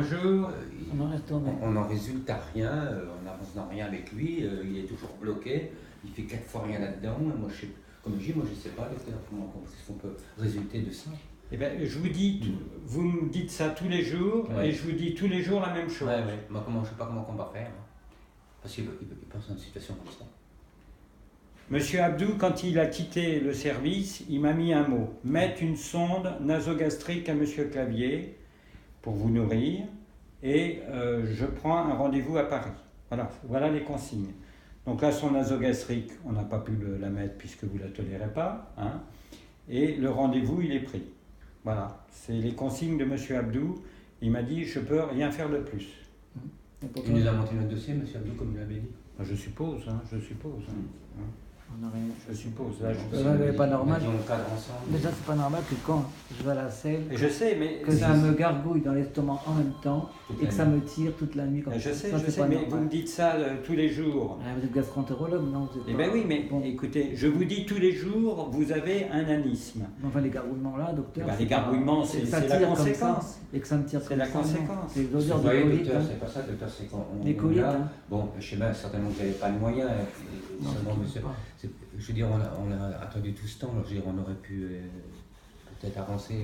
jour, on n'en résulte à rien, on n'avance dans rien avec lui, il est toujours bloqué, il fait 4 fois rien là-dedans. Moi, comme je dis, moi je ne sais pas, docteur, qu'est-ce qu'on peut résulter de ça. Eh ben, je vous dis, vous me dites ça tous les jours, et je vous dis tous les jours la même chose. Moi, je ne sais pas comment on va faire, hein. Parce qu'il pense à une situation comme ça. Monsieur Abdou, quand il a quitté le service, il m'a mis un mot. Mettre une sonde nasogastrique à Monsieur Clavier pour vous nourrir, et je prends un rendez-vous à Paris. Voilà les consignes. Donc là, son nasogastrique, on n'a pas pu la mettre puisque vous ne la tolérez pas, hein, et le rendez-vous, il est pris. Voilà, c'est les consignes de Monsieur Abdou. Il m'a dit, je ne peux rien faire de plus. Il nous a monté notre dossier, Monsieur Abdou, comme il l'avait dit. Je suppose. Je suppose. Là, c'est pas normal. Mais déjà, c'est pas normal que quand je vais à la selle, je sais, mais que ça me gargouille dans l'estomac en même temps et que ça me tire toute la nuit comme je ça. Je sais, mais normal. Vous me dites ça tous les jours. Vous êtes gastroentérologue, non? Eh bien oui, mais bon, écoutez, je vous dis tous les jours, vous avez un anisme. Enfin, les gargouillements là, docteur. Les gargouillements, c'est la conséquence. Et que ça me tire. C'est la conséquence. C'est les odeurs de colique. Docteur, c'est pas ça, docteur, c'est qu'on. Les coliques. Bon, je sais bien, certainement que vous n'avez pas de moyens. Je veux dire, on a attendu tout ce temps, alors, je veux dire, on aurait pu peut-être avancer,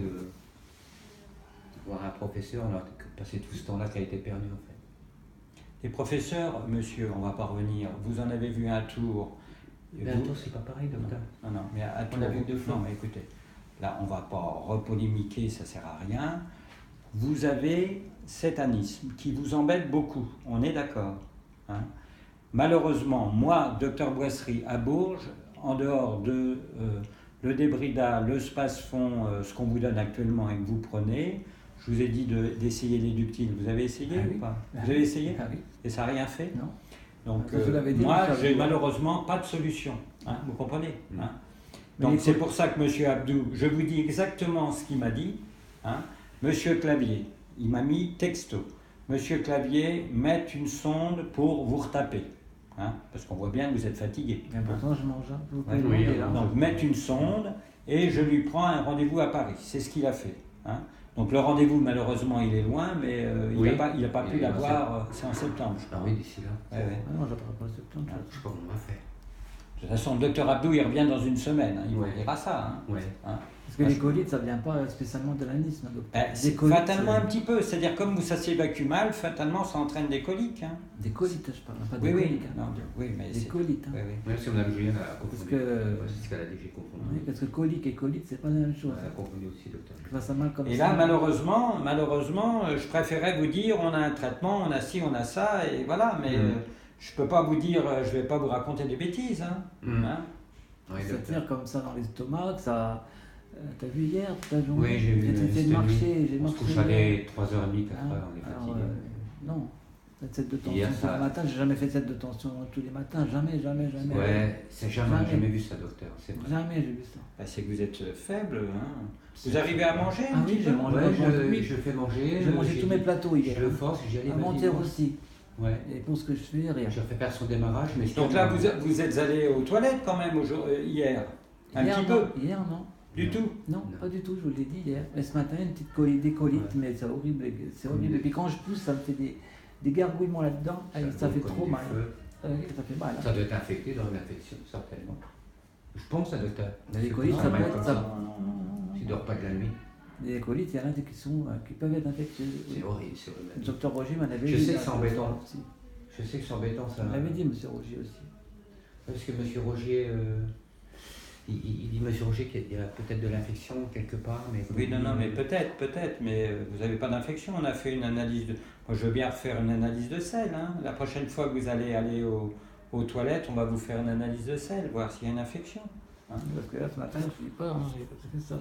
voir un professeur, on a passé tout ce temps-là qui a été perdu en fait. Les professeurs, monsieur, on va pas revenir, vous en avez vu un tour. Un tour, c'est pas pareil, docteur. Non, mais un tour, on a vu deux fois. Non, mais écoutez, là, on va pas repolémiquer, ça sert à rien. Vous avez cet anisme qui vous embête beaucoup, on est d'accord, hein. Malheureusement, moi, docteur Boisserie, à Bourges, en dehors de le Débrida, le Spasfon, ce qu'on vous donne actuellement et que vous prenez, je vous ai dit d'essayer les ductiles. Vous avez essayé ou pas? Vous avez essayé? Oui. Et ça n'a rien fait? Non. Donc, moi, j'ai malheureusement pas de solution. Hein, vous comprenez, hein? Donc, c'est pour ça que M. Abdou, je vous dis exactement ce qu'il m'a dit. Hein. Monsieur Clavier, il m'a mis texto. Monsieur Clavier, mettre une sonde pour vous retaper. Hein, parce qu'on voit bien que vous êtes fatigué. Mais pourtant, je mange. Donc, mettre une sonde et je lui prends un rendez-vous à Paris. C'est ce qu'il a fait. Hein. Donc, le rendez-vous, malheureusement, il est loin, mais il n'a pas pu l'avoir. C'est en septembre, je crois. Oui, d'ici là. Non, j'attends pas septembre. Je sais pas comment on va faire. De toute façon, le docteur Abdou, il revient dans une semaine. Hein, il vous dira ça. Hein. Hein. Parce que les colites, ça ne vient pas spécialement de l'anisme, docteur. Fatalement un petit peu, c'est-à-dire comme ça s'évacue mal, fatalement ça entraîne des coliques. Hein. Des colites, je parle, pas des coliques. Non, mais des colites. Hein. Même si Mme Julien a confondu. C'est ce qu'elle a dit, j'ai confondu. Oui, parce que colique et colite, c'est pas la même chose. Elle a confondu aussi, docteur. Ça mal comme et ça. là, malheureusement, je préférais vous dire, on a un traitement, on a ci, on a ça, et voilà, mais je peux pas vous dire, je vais pas vous raconter des bêtises. Hein. Hein. Oui, ça tire comme ça dans l'estomac, ça... T'as vu hier, toute la journée? Oui, j'ai vu. J'ai essayé de marcher, j'ai marché. On se couche à 3h30, 4h, on est fatigué. Non, cette de tension le matin, j'ai jamais fait cette de tension tous les matins, jamais. Ouais, c'est jamais vu ça, docteur. Jamais j'ai vu ça. Bah, c'est que vous êtes faible, hein. Vous arrivez à manger? Ah oui, j'ai mangé. Je fais manger. J'ai mangé tous mes plateaux hier. Je le force, j'y allais. À monter aussi. Ouais. Et pour ce que je fais, rien. Je fais faire son démarrage, mais... Donc là, vous êtes allé aux toilettes quand même hier? Un petit peu? Hier, non. Du tout? Non, pas du tout, je vous l'ai dit hier. Mais ce matin, une petite colite, des colites, mais c'est horrible. Et puis quand je pousse, ça me fait des gargouillements là-dedans. Ça fait trop mal. Ça fait mal. Ça doit être infecté dans une infection, certainement. Je pense, docteur. Les colites, ça peut être ça. Tu ne dors pas de la nuit. Les colites, il y en a qui peuvent être infectieuses. C'est horrible, c'est horrible. Le docteur Roger m'en avait dit. Je sais que c'est embêtant. Je sais que c'est embêtant, ça. Il m'avait dit, M. Roger aussi. Parce que M. Roger... Il dit, M. Roger, qu'il y a peut-être de l'infection quelque part. Mais oui, non, mais peut-être, mais vous n'avez pas d'infection. On a fait une analyse de... Moi, je veux bien refaire une analyse de sel. Hein. La prochaine fois que vous allez aller aux toilettes, on va vous faire une analyse de sel, voir s'il y a une infection. Hein. Parce que là, ce matin, je ne suis pas, j'ai fait ça.